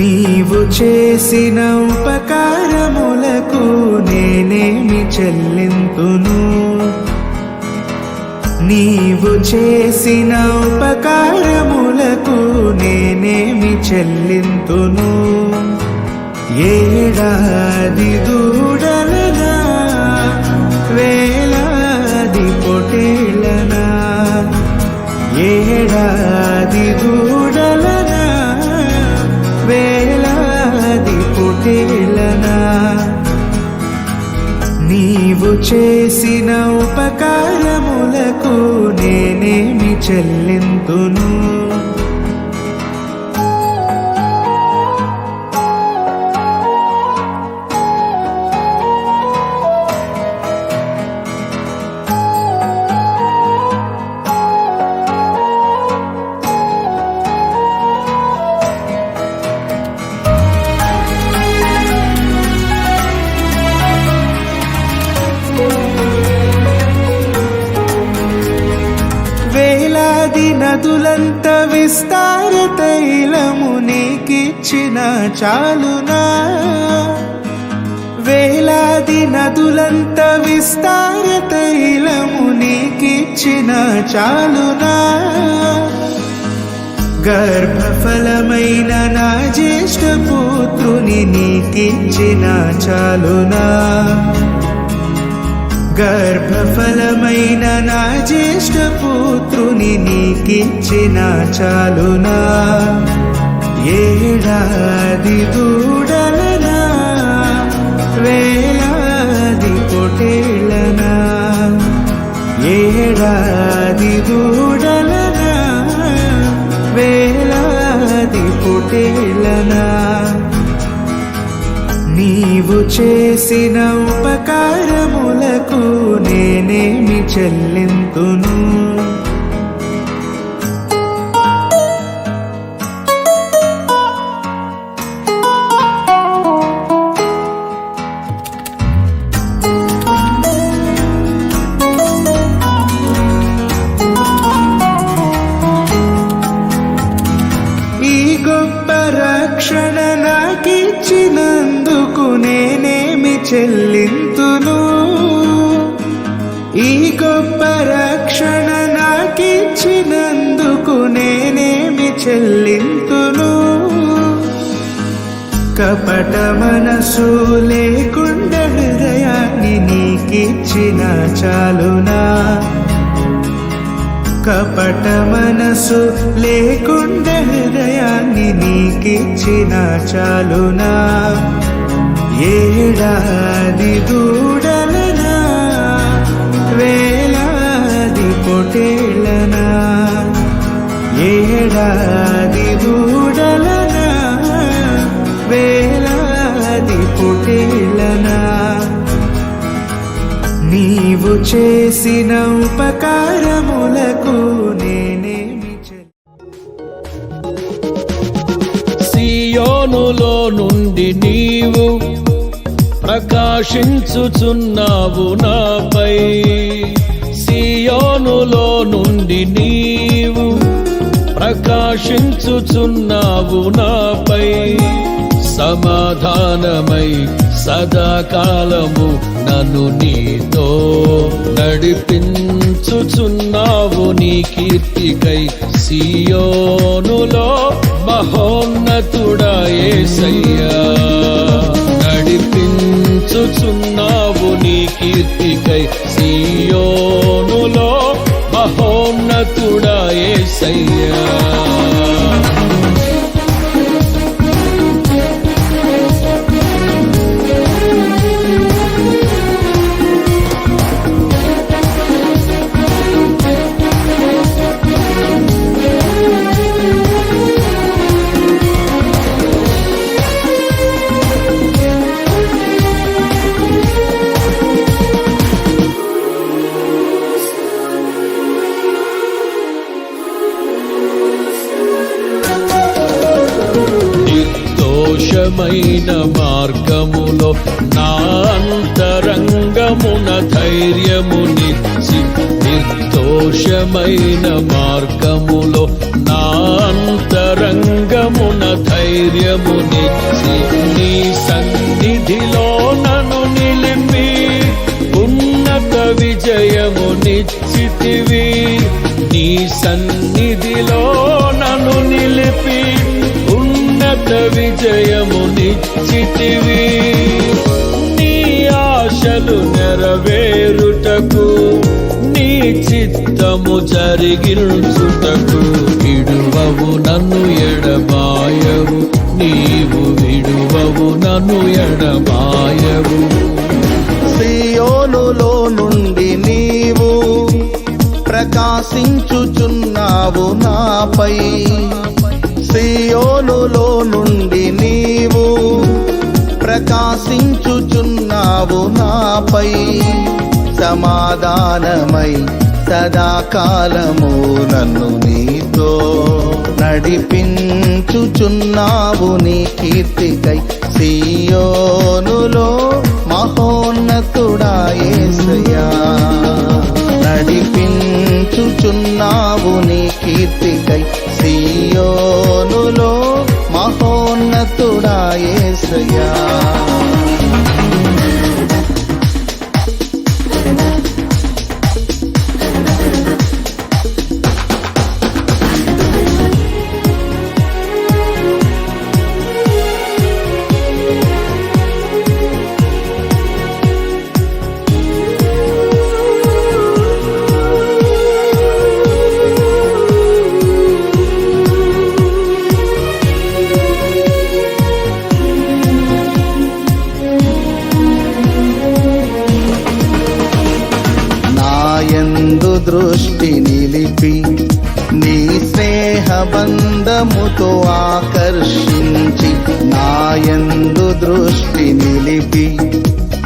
నీవు చేసిన ఉపకారములకు నేనేమి చెల్లింతును? నీవు చేసిన ఉపకారములకు నేనేమి చెల్లింతును? ఏడాది దూడలనా, వేలాది పొటేళ్లనా, ఏడాది దూడలనా, వేలాది పొటేళ్లనా, నీవు చేసిన ఉపకారములకు నేనేమి చెల్లింతును? వేలాది నదులంత విస్తార తైలము నీకిచ్చిన చాలునా? వేలాది నదులంత విస్తార తైలము నీకిచ్చిన చాలునా? గర్భఫలమైన నా జ్యేష్ఠ పుత్రుని నీకిచ్చిన చాలునా? గర్భఫలమైన నా జ్యేష్ఠ పుత్రుని నీకిచ్చిన చాలునా? ఏడాది దూడలనా, వేలాది పొటేళ్లనా, ఏడాది దూడలనా, వేలాది పొటేళ్లనా, నీవు చేసిన ఉపకారములకు నేనేమి చెల్లింతును? ఈ గొప్ప రక్షణ నాకిచ్చినందుకు నేనేమి చెల్లింతును? ఈ గొప్ప రక్షణ నాకిచ్చినందుకు నేనేమి చెల్లింతును? కపట మనసు లేకుండా హృదయాన్ని నీకిచ్చిన చాలునా? కపట మనసు లేకుండా హృదయాన్ని నీకిచ్చిన చాలునా? ఏడాది దూడలనా, వేలాది పొటేళ్లనా, ఏడాది దూడలనా, వేలాది పొటేళ్లనా, నీవు చేసిన ఉపకారములకు నేనేమి సియోనులో నుండి నీవు ప్రకాశించుచున్నావు నాపై. సియోనులో నుండి నీవు ప్రకాశించుచున్నావు నాపై. సమాధానమై సదాకాలము నన్ను నీతో నడిపించుచున్నావు నీ కీర్తికై. సియోనులో మహోన్నతుడా యేసయ్యా, నడిపించుచున్నావు నీ కీర్తికై. సియోనులో మహోన్నతుడా యేసయ్యా. నిర్దోషమైన మార్గములో నా అంతరంగమున ధైర్యమునిచ్చి. నిర్దోషమైన మార్గములో నా అంతరంగమున ధైర్యమునిచ్చి. విజయమునిచ్చితివి నీ సన్నిధిలో నన్ను నిలిపి ఉన్నత విజయమునిచ్చితివి నీ ఆశలు నెరవేరుటకు నీ చిత్తము జరిగించుటకు విడువవు నన్ను ఎడబాయవు నీవు విడువవు నన్ను ఎడబాయవు సియోనులో నుండి నీవు ప్రకాశించుచున్నావు నాపై సియోనులో నుండి నీవు ప్రకాశించుచున్నావు నాపై సమాధానమై సదాకాలము నన్ను నీతో నడిపించుచున్నావు నీ కీర్తికై సియోనులో మహోన్నతుడా యేసయ్యా నడిపించుచున్నావు నీ కీర్తికై సియోనులో మహోన్నతుడా యేసయ్యా దృష్టి నిలిపి నీ స్నేహ బంధముతో ఆకర్షించి నాయందు దృష్టి నిలిపి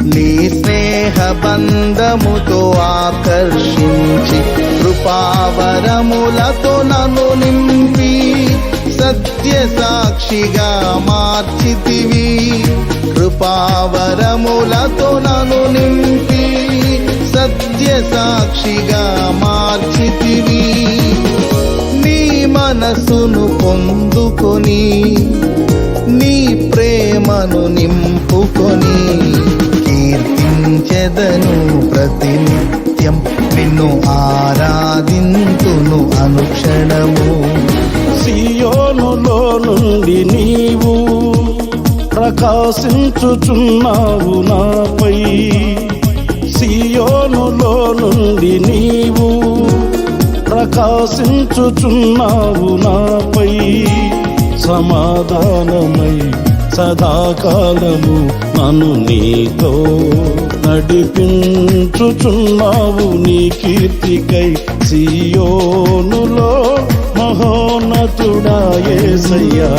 నీ స్నేహ బంధముతో ఆకర్షించి కృపావరములతో నన్ను నింపి సత్య సాక్షిగా మార్చితివి కృపావరములతో నన్ను నింపి సత్య సాక్షిగా మార్చితివి నీ మనసును పొందుకొని నీ ప్రేమను నింపుకొని కీర్తించెదను ప్రతినిత్యం నిన్ను ఆరాధింతును అనుక్షణము సియోనులో నుండి నీవు ప్రకాశించుచున్నావు నాపై సియోనులో నుండి నీవు ప్రకాశించుచున్నావు నాపై సమాధానమై సదాకాలము నన్ను నీతో నడిపించుచున్నావు నీ కీర్తికై సియోనులో మహోన్నతుడా యేసయ్యా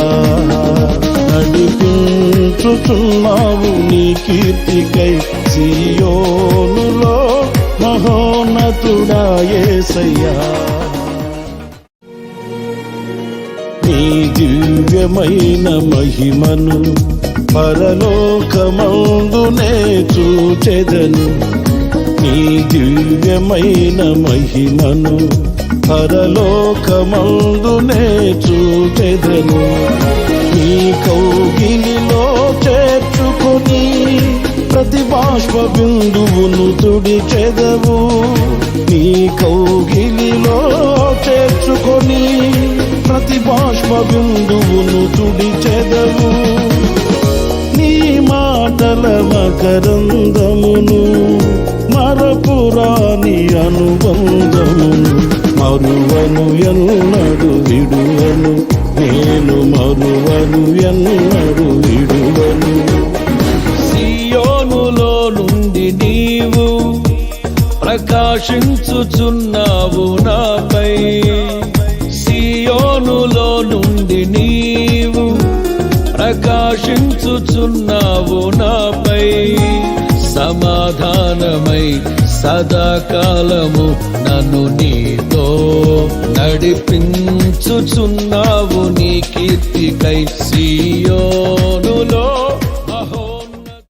నడిపించుచున్నావు నీ కీర్తికై సియోనులో మహోన్నతుడా యేసయ్యా నీ దివ్యమైన మహిమను పరలోకమందునే చూచెదను నీ దివ్యమైన మహిమను పరలోకమందునే చూచెదను నీ కౌగిలిలో చేర్చుకొని ప్రతి బాష్ప బిందువును తుడిచెదవు నీ కౌగిలిలో చేర్చుకొని ప్రతి బాష్ప బిందువును తుడిచెదవు నీ మాటల మకరందమును మరపురాని అనుబంధమును మరువను ఎన్నడు విడువను నేను మరువను ఎన్నడు విడువను సియోనులో నుండి నీవు ప్రకాశించుచున్నావు నాపై సియోనులో నుండి నీవు ప్రకాశించుచున్నావు నాపై సమాధానమై సదాకాలము నన్ను నీతో నడిపించుచున్నావు నీ కీర్తికై సియోనులో